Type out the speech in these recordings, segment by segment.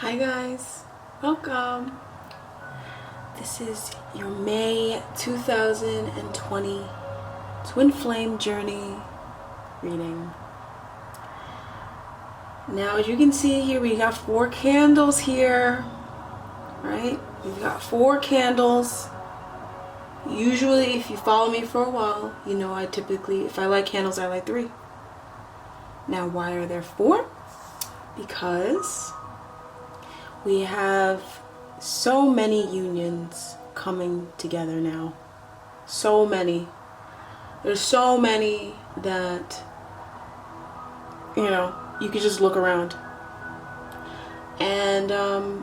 Hi guys, welcome. This is your May 2020 Twin Flame Journey reading. Now as you can see here, we got 4 candles here, right? We've got 4 candles. Usually if you follow me for a while, you know I typically, if I light candles, I light 3. Now why are there 4? Because we have so many unions coming together now. So many. There's so many that, you know, you could just look around. And I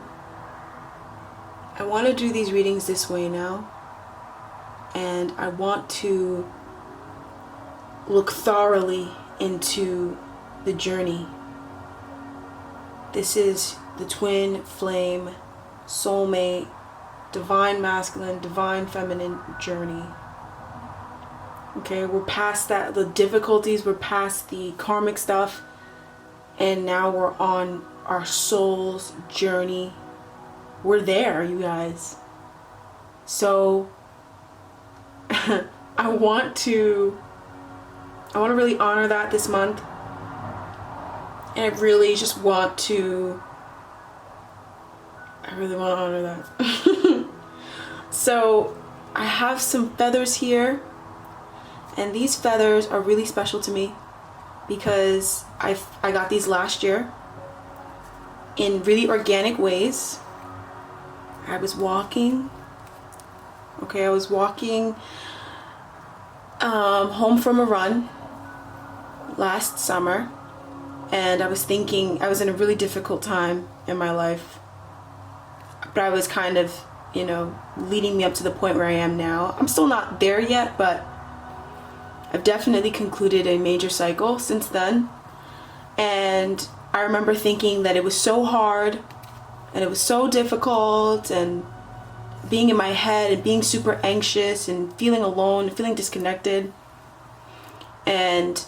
want to do these readings this way now. And I want to look thoroughly into the journey. This is the twin flame, soulmate, divine masculine, divine feminine journey. Okay, we're past that, the difficulties, we're past the karmic stuff, and now we're on our soul's journey. We're there, you guys. So I want to really honor that this month. And I really just want to honor that. So I have some feathers here, and these feathers are really special to me because I got these last year in really organic ways. I was walking home from a run last summer, and I was thinking, I was in a really difficult time in my life, but I was kind of, you know, leading me up to the point where I am now. I'm still not there yet, but I've definitely concluded a major cycle since then. And I remember thinking that it was so hard and it was so difficult, and being in my head and being super anxious and feeling alone and feeling disconnected. And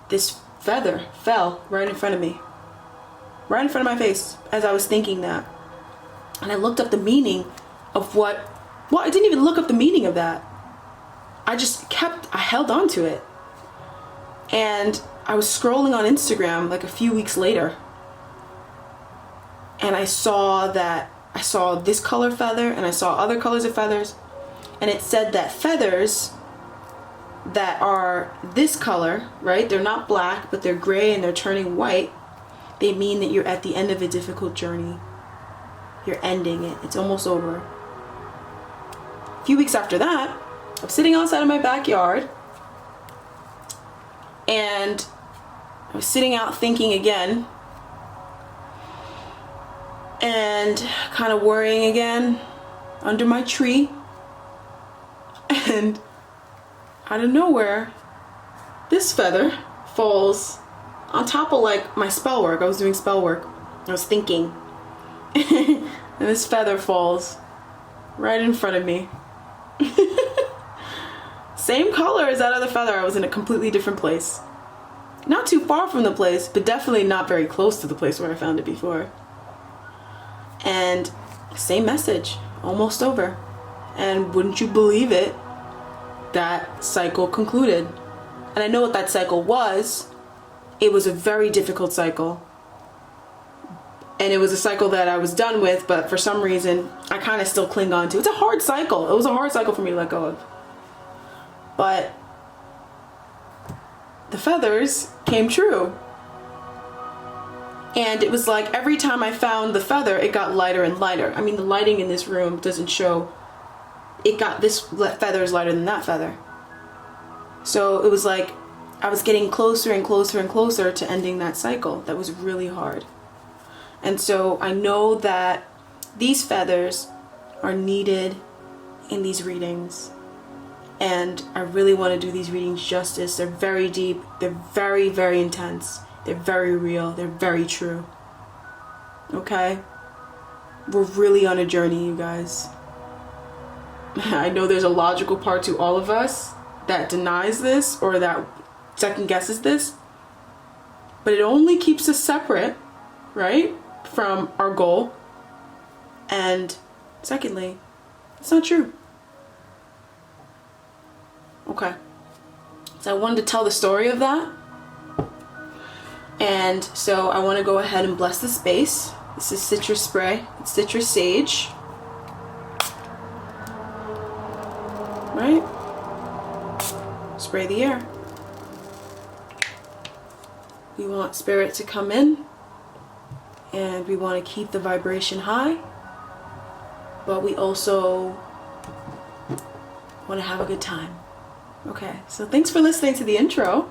this feather fell right in front of me, right in front of my face as I was thinking that. And I looked up the meaning of I didn't even look up the meaning of that. I held on to it. And I was scrolling on Instagram like a few weeks later, and I saw this color feather, and I saw other colors of feathers, and it said that feathers that are this color, right, they're not black, but they're gray and they're turning white, they mean that you're at the end of a difficult journey. You're ending it. It's almost over. A few weeks after that, I'm sitting outside of my backyard, and I was sitting out thinking again, and kind of worrying again under my tree, and out of nowhere, this feather falls on top of like my spell work. I was doing spell work. I was thinking. And this feather falls right in front of me. Same color as that other feather. I was in a completely different place. Not too far from the place, but definitely not very close to the place where I found it before. And same message, almost over. And wouldn't you believe it, that cycle concluded. And I know what that cycle was. It was a very difficult cycle. And it was a cycle that I was done with, but for some reason, I kind of still cling on to. It's a hard cycle. It was a hard cycle for me to let go of. But the feathers came true. And it was like every time I found the feather, it got lighter and lighter. I mean, the lighting in this room doesn't show. It got, this feather is lighter than that feather. So it was like I was getting closer and closer and closer to ending that cycle. That was really hard. And so I know that these feathers are needed in these readings. And I really want to do these readings justice. They're very deep. They're very, very intense. They're very real. They're very true. Okay? We're really on a journey, you guys. I know there's a logical part to all of us that denies this or that second guesses this, but it only keeps us separate, right, from our goal. And secondly, it's not true. Okay. So I wanted to tell the story of that. And so I want to go ahead and bless the space. This is citrus spray. It's citrus sage. Right? Spray the air. We want spirit to come in, and we want to keep the vibration high, but we also want to have a good time. Okay, so thanks for listening to the intro.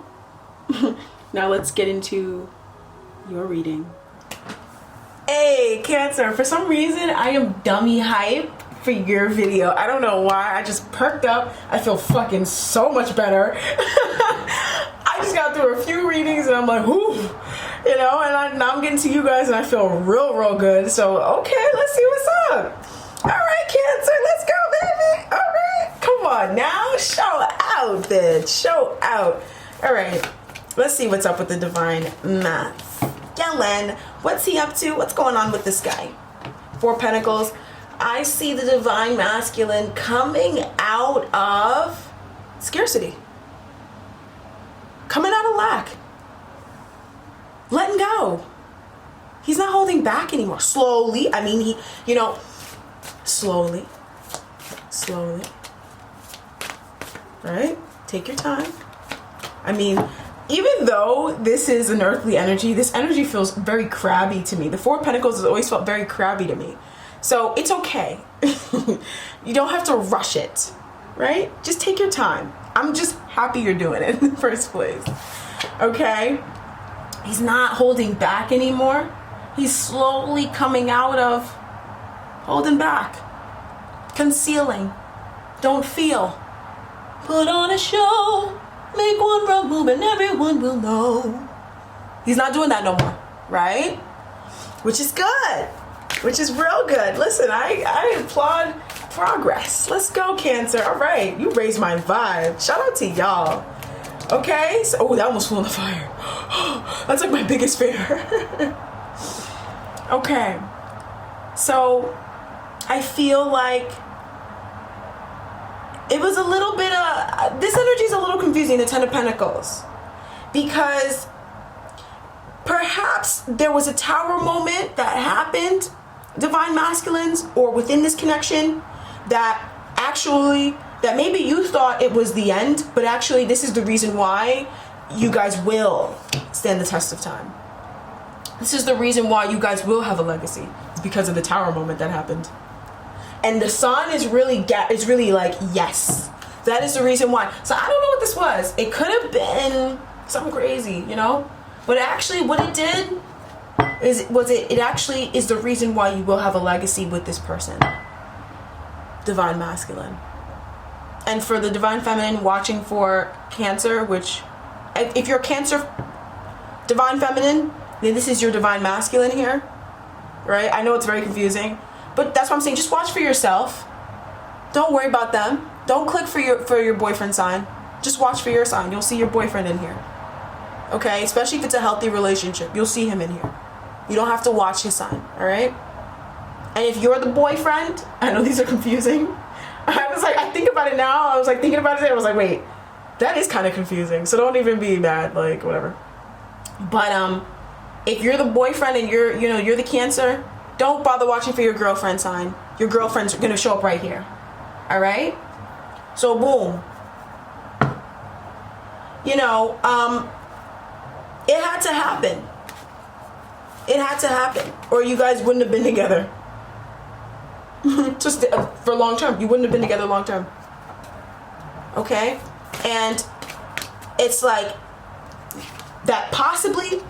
Now let's get into your reading. Hey, Cancer, for some reason I am dummy hype for your video. I don't know why. I just perked up. I feel fucking so much better. I just got through a few readings and I'm like, whoo, you know, and now I'm getting to you guys and I feel real good. So, okay, let's see what's up. All right, Cancer, let's go, baby. All right, come on now. Show out, bitch. Show out. All right, let's see what's up with the divine masculine. What's he up to? What's going on with this guy? 4 Pentacles. I see the divine masculine coming out of scarcity. Coming out of lack. Letting go. He's not holding back anymore. Slowly. I mean, slowly. Right? Take your time. I mean, even though this is an earthly energy, this energy feels very crabby to me. The 4 Pentacles has always felt very crabby to me. So it's okay. You don't have to rush it, right? Just take your time. I'm just happy you're doing it in the first place. Okay? He's not holding back anymore. He's slowly coming out of holding back, concealing, don't feel. Put on a show, make one wrong move and everyone will know. He's not doing that no more, right? Which is good. Which is real good. Listen, I applaud progress. Let's go, Cancer. All right, you raised my vibe. Shout out to y'all. Okay, so, oh, that almost flew on the fire. That's like my biggest fear. Okay, so I feel like it was a little bit of, this energy is a little confusing, the 10 of Pentacles, because perhaps there was a tower moment that happened, divine masculines, or within this connection, that maybe you thought it was the end, but actually this is the reason why you guys will stand the test of time. This is the reason why you guys will have a legacy. It's because of the tower moment that happened. And the sun is really like, yes, that is the reason why. So I don't know what this was. It could have been something crazy, you know, but actually what it did it actually is the reason why you will have a legacy with this person, divine masculine. And for the divine feminine watching for Cancer, which if you're Cancer divine feminine, then this is your divine masculine here, right? I know it's very confusing, but that's what I'm saying. Just watch for yourself. Don't worry about them. Don't click for your boyfriend sign. Just watch for your sign. You'll see your boyfriend in here. Okay? Especially if it's a healthy relationship. You'll see him in here. You don't have to watch his sign, all right? And if you're the boyfriend, I know these are confusing. I think about it now. I was like thinking about it. I was like, wait, that is kind of confusing. So don't even be mad, like whatever. But if you're the boyfriend and you're the Cancer, don't bother watching for your girlfriend sign. Your girlfriend's gonna show up right here. All right? So boom. It had to happen. It had to happen, or you guys wouldn't have been together. Just for long term. You wouldn't have been together long term. Okay? And it's like that possibly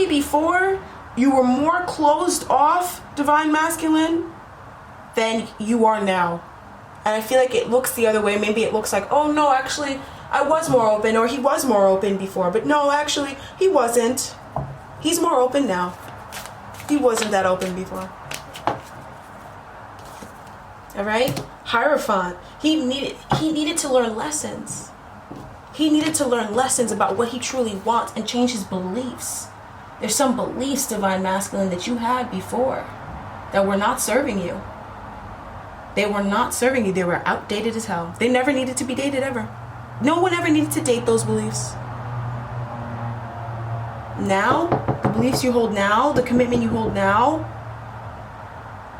before you were more closed off, divine masculine, than you are now. And I feel like it looks the other way. Maybe it looks like, oh no, actually I was more open, or he was more open before. But no, actually he wasn't. He's more open now. He wasn't that open before. All right? Hierophant. He needed to learn lessons. He needed to learn lessons about what he truly wants and change his beliefs. There's some beliefs, Divine Masculine, that you had before that were not serving you. They were not serving you. They were outdated as hell. They never needed to be dated ever. No one ever needed to date those beliefs. Now, the beliefs you hold now, the commitment you hold now,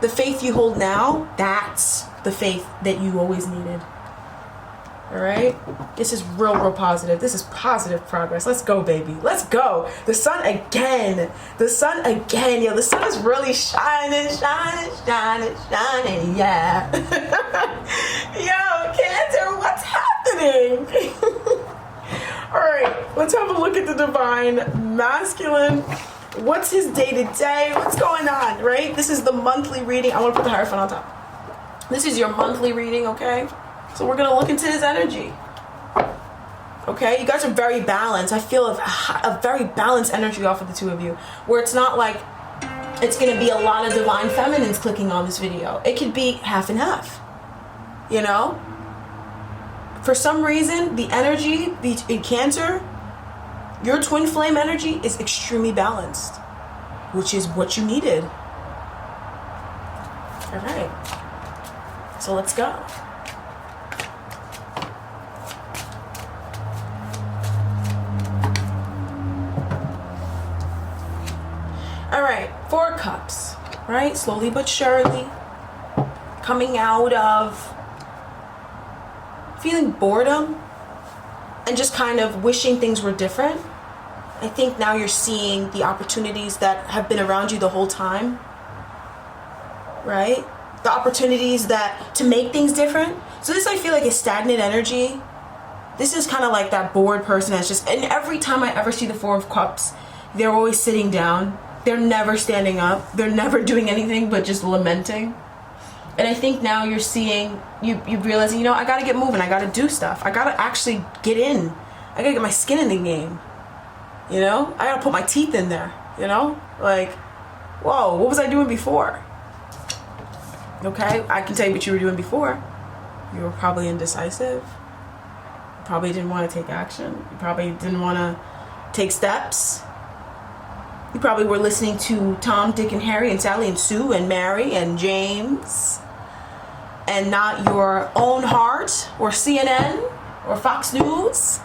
the faith you hold now, that's the faith that you always needed. All right? This is real positive. This is positive progress. Let's go, baby. Let's go. The sun again. The sun again. Yo, the sun is really shining. Yeah. Yo, Cancer, what's happening? All right, let's have a look at the Divine Masculine. What's his day-to-day? What's going on, right? This is the monthly reading. I want to put the Hierophant on top. This is your monthly reading, okay? So we're going to look into his energy. Okay? You guys are very balanced. I feel a very balanced energy off of the two of you, where it's not like it's going to be a lot of Divine Feminines clicking on this video. It could be half and half, you know? For some reason, the energy in Cancer, your twin flame energy is extremely balanced, which is what you needed. All right. So let's go. All right, 4 cups, right? Slowly but surely, coming out of feeling boredom and just kind of wishing things were different. I think now you're seeing the opportunities that have been around you the whole time, right? The opportunities that to make things different. So this, I feel like, is stagnant energy. This is kind of like that bored person that's just, and every time I ever see the 4 of Cups, they're always sitting down. They're never standing up. They're never doing anything but just lamenting. And I think now you're seeing, you realizing, you know, I gotta get moving. I gotta do stuff. I gotta actually get in. I gotta get my skin in the game. You know? I gotta put my teeth in there. You know? Like, whoa, what was I doing before? Okay? I can tell you what you were doing before. You were probably indecisive. You probably didn't want to take action. You probably didn't want to take steps. You probably were listening to Tom, Dick, and Harry, and Sally, and Sue, and Mary, and James, and not your own heart, or CNN, or Fox News,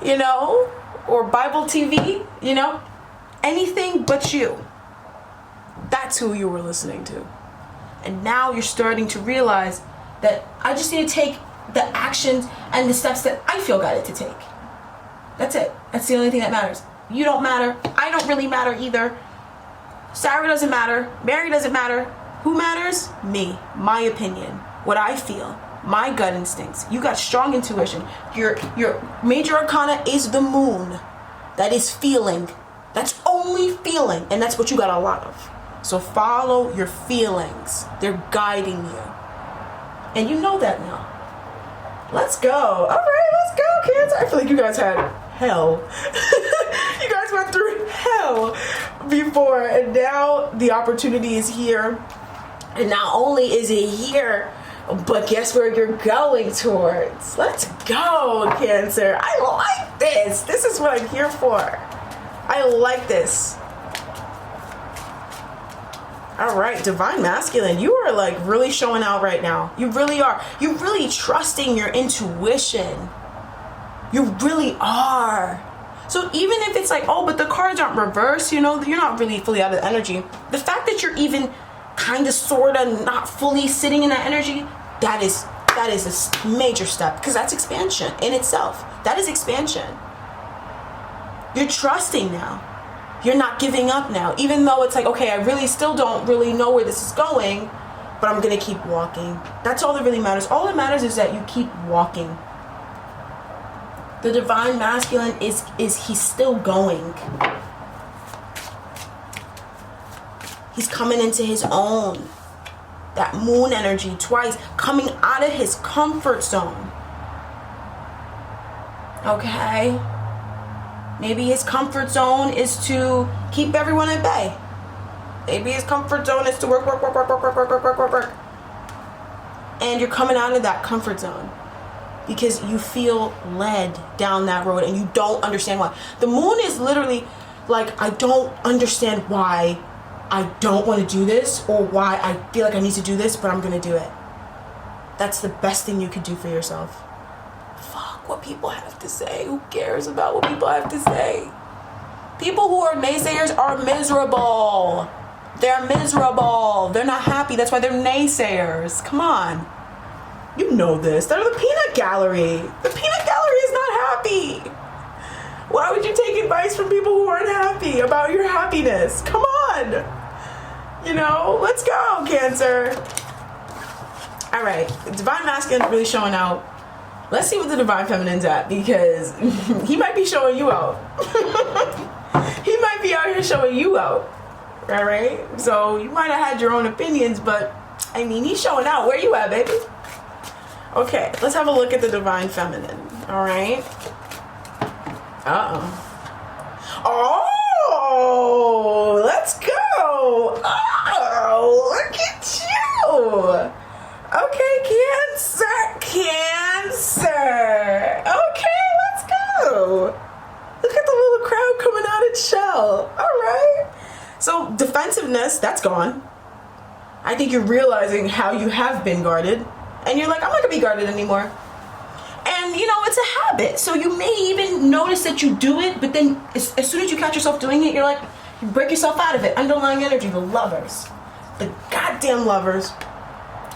you know, or Bible TV, you know, anything but you. That's who you were listening to. And now you're starting to realize that I just need to take the actions and the steps that I feel guided to take. That's it. That's the only thing that matters. You don't matter. I don't really matter either. Sarah doesn't matter. Mary doesn't matter. Who matters? Me. My opinion. What I feel. My gut instincts. You got strong intuition. Your major arcana is the moon. That is feeling. That's only feeling. And that's what you got a lot of. So follow your feelings. They're guiding you. And you know that now. Let's go. All right, let's go, Cancer. I feel like you guys had hell. You guys went through hell before, and now the opportunity is here. And not only is it here, but guess where you're going towards. Let's go, Cancer. I like this. This is what I'm here for. I like this. All right, Divine Masculine, you are like really showing out right now. You really are. You're really trusting your intuition. You really are. So even if it's like, oh, but the cards aren't reversed, you know, you're not really fully out of the energy. The fact that you're even kind of, sort of, not fully sitting in that energy, that is a major step, because that's expansion in itself. That is expansion. You're trusting now. You're not giving up now, even though it's like, okay, I really still don't really know where this is going, but I'm gonna keep walking. That's all that really matters. All that matters is that you keep walking. The Divine Masculine is he's still going. He's coming into his own. That moon energy twice, coming out of his comfort zone. Okay? Maybe his comfort zone is to keep everyone at bay. Maybe his comfort zone is to work. And you're coming out of that comfort zone because you feel led down that road and you don't understand why. The moon is literally like, I don't understand why I don't want to do this, or why I feel like I need to do this, but I'm going to do it. That's the best thing you could do for yourself. Fuck what people have to say. Who cares about what people have to say? People who are naysayers are miserable. They're miserable. They're not happy. That's why they're naysayers. Come on. You know this. They're the peanut gallery. The peanut gallery is not happy. Why would you take advice from people who aren't happy about your happiness? Come on. You know, let's go, Cancer. All right. Divine Masculine really showing out. Let's see what the Divine Feminine's at, because he might be showing you out. He might be out here showing you out. All right? So you might have had your own opinions, but I mean, he's showing out. Where you at, baby? Okay, let's have a look at the Divine Feminine. All right? Oh, let's go. Oh, look at you. Okay, Cancer. Okay, let's go. Look at the little crowd coming out its shell. All right. So defensiveness, that's gone. I think you're realizing how you have been guarded. And you're like, I'm not going to be guarded anymore. And, you know, it's a habit. So you may even notice that you do it, but then as soon as you catch yourself doing it, you're like, you break yourself out of it. Underlying energy, the Lovers. The goddamn Lovers.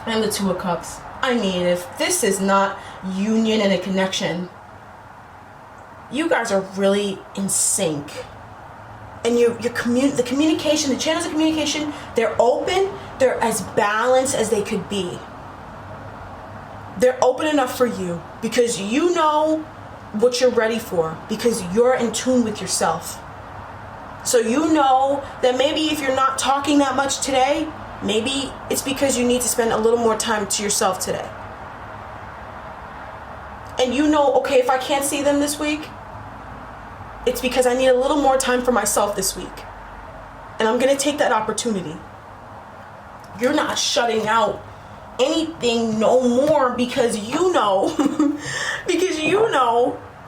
And the Two of Cups. I mean, if this is not union and a connection, you guys are really in sync. And the communication, the channels of communication, they're open. They're as balanced as they could be. They're open enough for you because you know what you're ready for, because you're in tune with yourself. So you know that maybe if you're not talking that much today, maybe it's because you need to spend a little more time to yourself today. And you know, okay, if I can't see them this week, it's because I need a little more time for myself this week. And I'm going to take that opportunity. You're not shutting out anything no more because you know,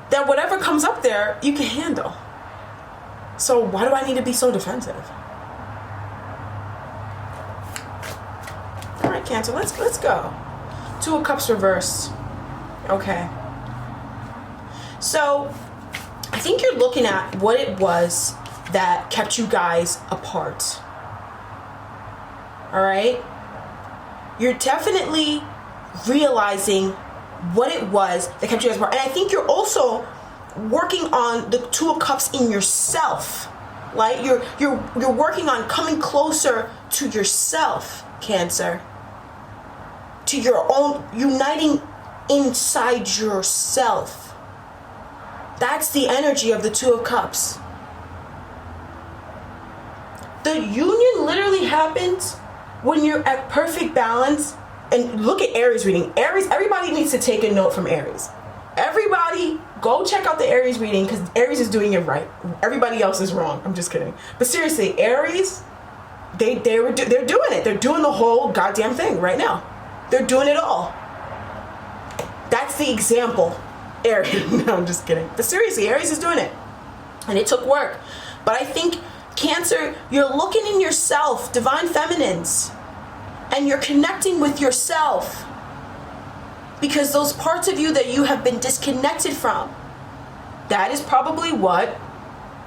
that whatever comes up there, you can handle. So why do I need to be so defensive? All right, Cancer, let's go. Two of Cups reversed. Okay. So I think you're looking at what it was that kept you guys apart. All right? You're definitely realizing what it was that kept you guys apart. And I think you're also working on the Two of Cups in yourself. Right? You're working on coming closer to yourself, Cancer. To your own, uniting inside yourself. That's the energy of the Two of Cups. The union literally happens when you're at perfect balance. And look at Aries reading. Aries, everybody needs to take a note from Aries. Everybody, go check out the Aries reading because Aries is doing it right. Everybody else is wrong. I'm just kidding. But seriously, Aries, they're doing it. They're doing the whole goddamn thing right now. They're doing it all. That's the example. Aries. No, I'm just kidding. But seriously, Aries is doing it. And it took work. But I think, Cancer, you're looking in yourself, Divine Feminines, and you're connecting with yourself. Because those parts of you that you have been disconnected from, that is probably what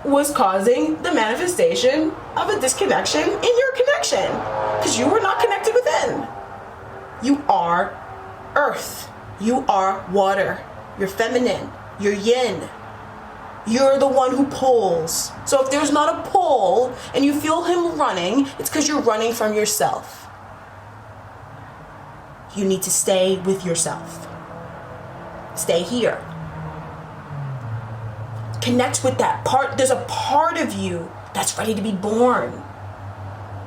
was causing the manifestation of a disconnection in your connection. Because you were not connected within. You are earth. You are water. You're feminine. You're yin. You're the one who pulls. So if there's not a pull and you feel him running, it's because you're running from yourself. You need to stay with yourself. Stay here. Connect with that part. There's a part of you that's ready to be born.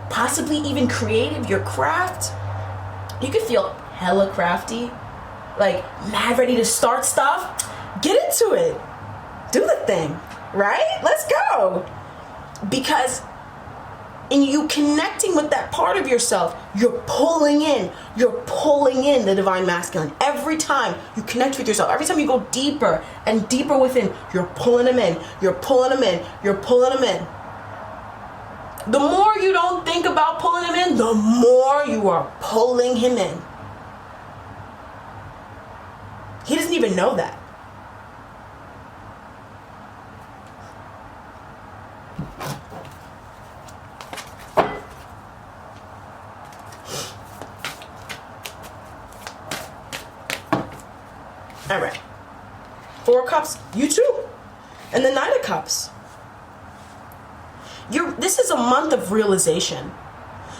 Possibly even creative. Your craft. You could feel hella crafty. Like mad ready to start stuff. Get into it. Do the thing. Right? Let's go. Because And you connecting with that part of yourself, you're pulling in the divine masculine. Every time you connect with yourself, every time you go deeper and deeper within, you're pulling them in, you're pulling them in, you're pulling them in. The more you don't think about pulling him in, the more you are pulling him in. He doesn't even know that. All right. 4 of Cups, you too. And the Knight of Cups. This is a month of realization.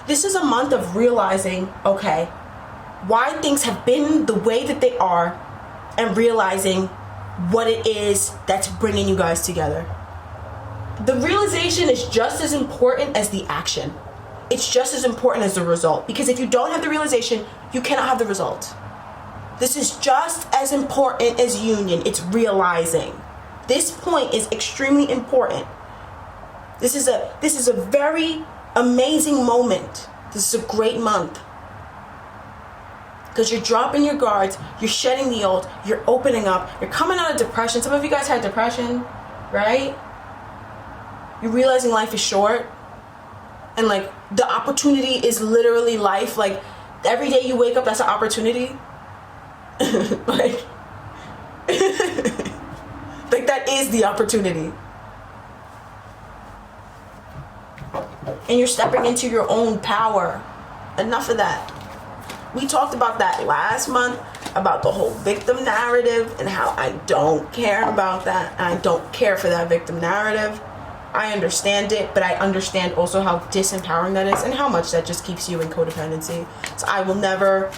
This is a month of realizing, okay, why things have been the way that they are, and realizing what it is that's bringing you guys together. The realization is just as important as the action. It's just as important as the result. Because if you don't have the realization, you cannot have the result. This is just as important as union. It's realizing. This point is extremely important. This is a very amazing moment. This is a great month. Because you're dropping your guards, you're shedding the old, you're opening up, you're coming out of depression. Some of you guys had depression, right? You're realizing life is short. And like the opportunity is literally life. Like every day you wake up, that's an opportunity. like that is the opportunity. And you're stepping into your own power. Enough of that. We talked about that last month, about the whole victim narrative and how I don't care about that. I don't care for that victim narrative. I understand it, but I understand also how disempowering that is and how much that just keeps you in codependency. So I will never,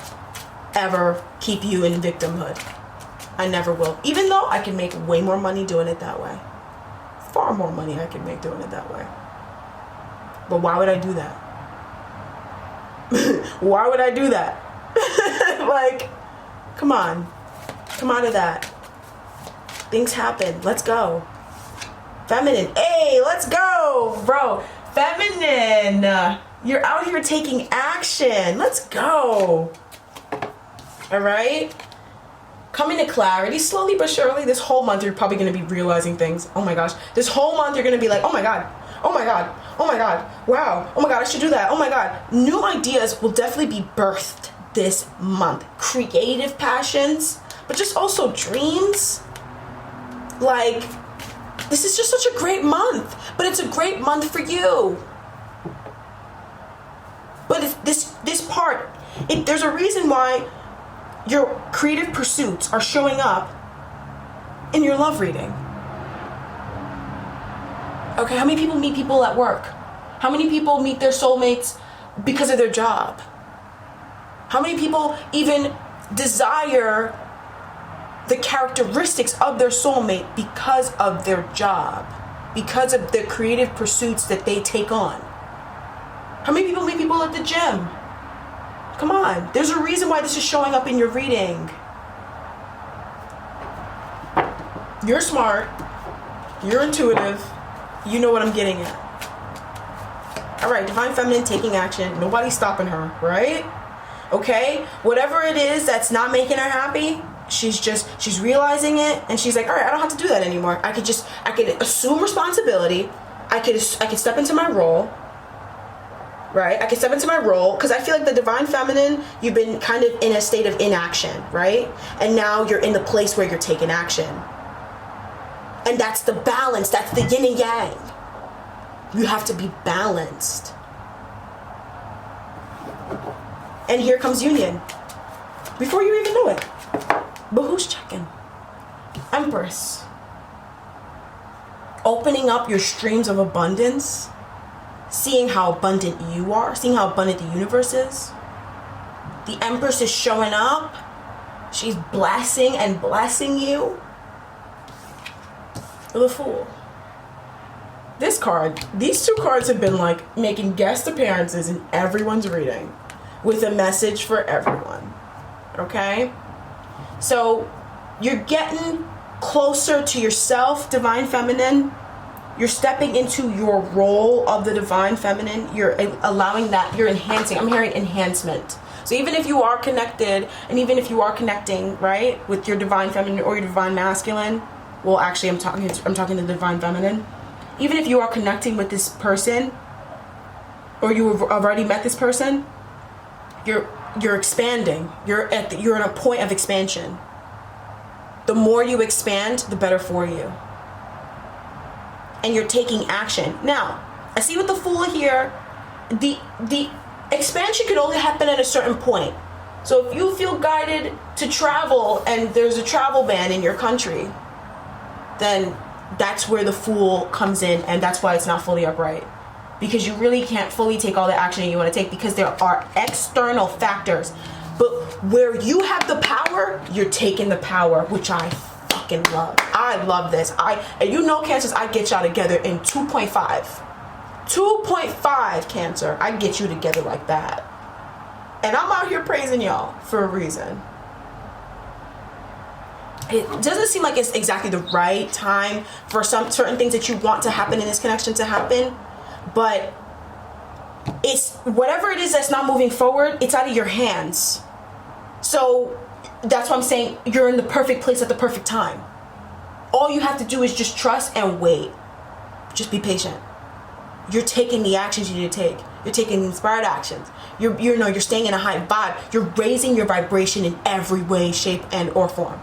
ever keep you in victimhood. I never will. Even though I can make way more money doing it that way. Far more money I can make doing it that way. But why would I do that? Why would I do that? Like, come on. Come out of that. Things happen. Let's go. Feminine. Hey, let's go, bro. Feminine. You're out here taking action. Let's go. All right? Coming to clarity slowly but surely. This whole month you're probably going to be realizing things. Oh my gosh. This whole month you're going to be like, oh my God. Oh my God. Oh my God. Wow. Oh my God, I should do that. Oh my God. New ideas will definitely be birthed this month. Creative passions, but just also dreams. Like, this is just such a great month. But it's a great month for you. But it's this part, there's a reason why your creative pursuits are showing up in your love reading. Okay, how many people meet people at work? How many people meet their soulmates because of their job? How many people even desire the characteristics of their soulmate because of their job? Because of the creative pursuits that they take on? How many people meet people at the gym? Come on, there's a reason why this is showing up in your reading. You're smart. You're intuitive. You know what I'm getting at. All right, Divine Feminine taking action. Nobody's stopping her, right? Okay? Whatever it is that's not making her happy, she's realizing it, and she's like, all right, I don't have to do that anymore. I could assume responsibility. I could step into my role. Right? I can step into my role, because I feel like the Divine Feminine, you've been kind of in a state of inaction, right? And now you're in the place where you're taking action. And that's the balance. That's the yin and yang. You have to be balanced. And here comes union. Before you even know it. But who's checking? Empress. Opening up your streams of abundance. Seeing how abundant you are. Seeing how abundant the universe is. The Empress is showing up. She's blessing and blessing you. The Fool. These two cards have been like making guest appearances in everyone's reading with a message for everyone. Okay? So you're getting closer to yourself, Divine Feminine. You're stepping into your role of the divine feminine. You're allowing that, you're enhancing. I'm hearing enhancement. So even if you are connected, and even if you are connecting, right, with your divine feminine or your divine masculine, well, actually, I'm talking to the divine feminine. Even if you are connecting with this person, or you have already met this person, you're expanding. You're at a point of expansion. The more you expand, the better for you. And you're taking action. Now, I see with the Fool here, the expansion can only happen at a certain point. So if you feel guided to travel and there's a travel ban in your country, then that's where the Fool comes in, and that's why it's not fully upright. Because you really can't fully take all the action you want to take because there are external factors. But where you have the power, you're taking the power, which I fucking love. I love this. And you know, Cancers, I get y'all together in 2.5. 2.5, Cancer. I get you together like that. And I'm out here praising y'all for a reason. It doesn't seem like it's exactly the right time for some certain things that you want to happen in this connection to happen. But it's whatever it is that's not moving forward, it's out of your hands. So that's why I'm saying you're in the perfect place at the perfect time. All you have to do is just trust and wait. Just be patient. You're taking the actions you need to take. You're taking inspired actions. You're staying in a high vibe. You're raising your vibration in every way, shape, and or form.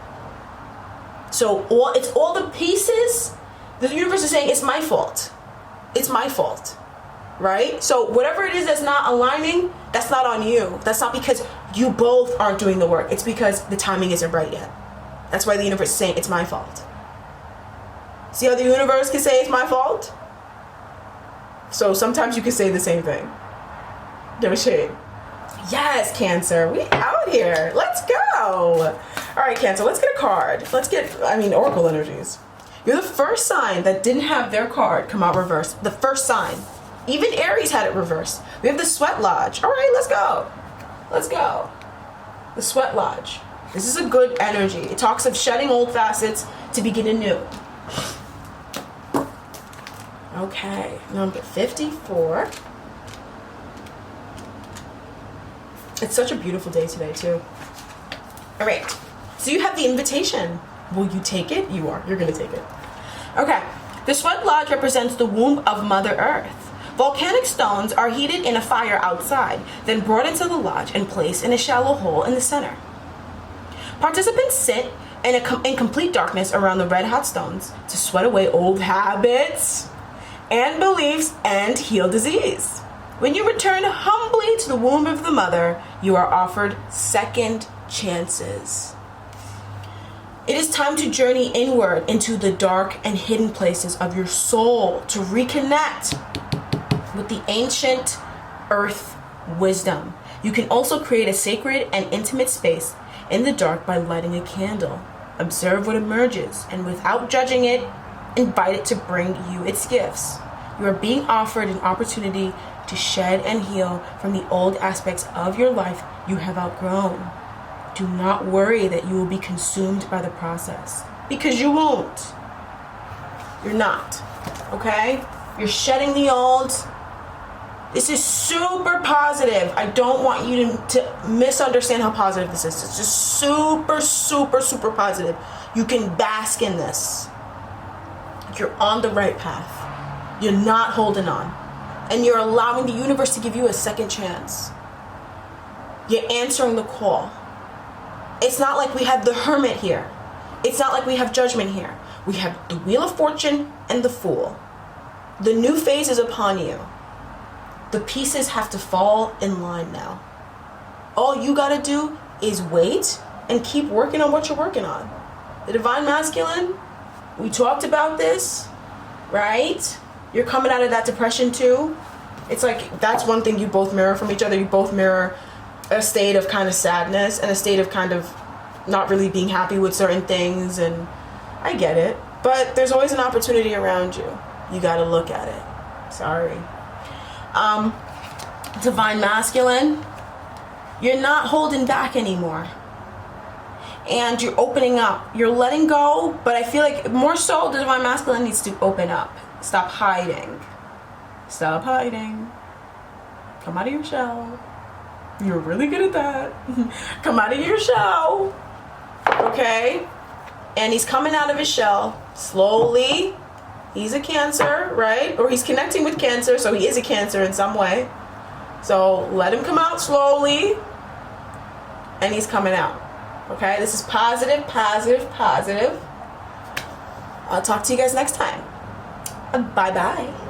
So it's all the pieces. The universe is saying it's my fault. It's my fault, right? So whatever it is that's not aligning, that's not on you. That's not because you both aren't doing the work. It's because the timing isn't right yet. That's why the universe is saying it's my fault. See how the universe can say it's my fault? So sometimes you can say the same thing. No shade. Yes, Cancer, we out here. Let's go. All right, Cancer, let's get a card. Oracle energies. You're the first sign that didn't have their card come out reversed. The first sign. Even Aries had it reversed. We have the Sweat Lodge. All right, let's go. Let's go. The Sweat Lodge. This is a good energy. It talks of shedding old facets to begin anew. Okay, number 54. It's such a beautiful day today, too. All right, so you have the invitation. Will you take it? You are. You're going to take it. Okay. The Sweat Lodge represents the womb of Mother Earth. Volcanic stones are heated in a fire outside, then brought into the lodge and placed in a shallow hole in the center. Participants sit in complete darkness around the red-hot stones to sweat away old habits and beliefs and heal disease. When you return humbly to the womb of the mother, you are offered second chances. It is time to journey inward into the dark and hidden places of your soul to reconnect with the ancient earth wisdom. You can also create a sacred and intimate space in the dark by lighting a candle. Observe what emerges, and without judging it, invite it to bring you its gifts. You are being offered an opportunity to shed and heal from the old aspects of your life you have outgrown. Do not worry that you will be consumed by the process, because you won't. You're not. Okay? You're shedding the old. This is super positive. I don't want you to misunderstand how positive this is. It's just super, super, super positive. You can bask in this. You're on the right path. You're not holding on. And you're allowing the universe to give you a second chance. You're answering the call. It's not like we have the Hermit here. It's not like we have Judgment here. We have the Wheel of Fortune and the Fool. The new phase is upon you. The pieces have to fall in line now. All you gotta do is wait and keep working on what you're working on. The Divine Masculine, we talked about this, right? You're coming out of that depression too. It's like, that's one thing you both mirror from each other. You both mirror a state of kind of sadness and a state of kind of not really being happy with certain things, and I get it, but there's always an opportunity around you. You got to look at it. Sorry. Divine Masculine, you're not holding back anymore, and you're opening up. You're letting go, but I feel like more so the Divine Masculine needs to open up. Stop hiding. Stop hiding. Come out of your shell. You're really good at that. Come out of your shell. Okay? And he's coming out of his shell slowly. He's a Cancer, right? Or he's connecting with Cancer, so he is a Cancer in some way. So let him come out slowly. And he's coming out. Okay? This is positive, positive, positive. I'll talk to you guys next time. Bye-bye.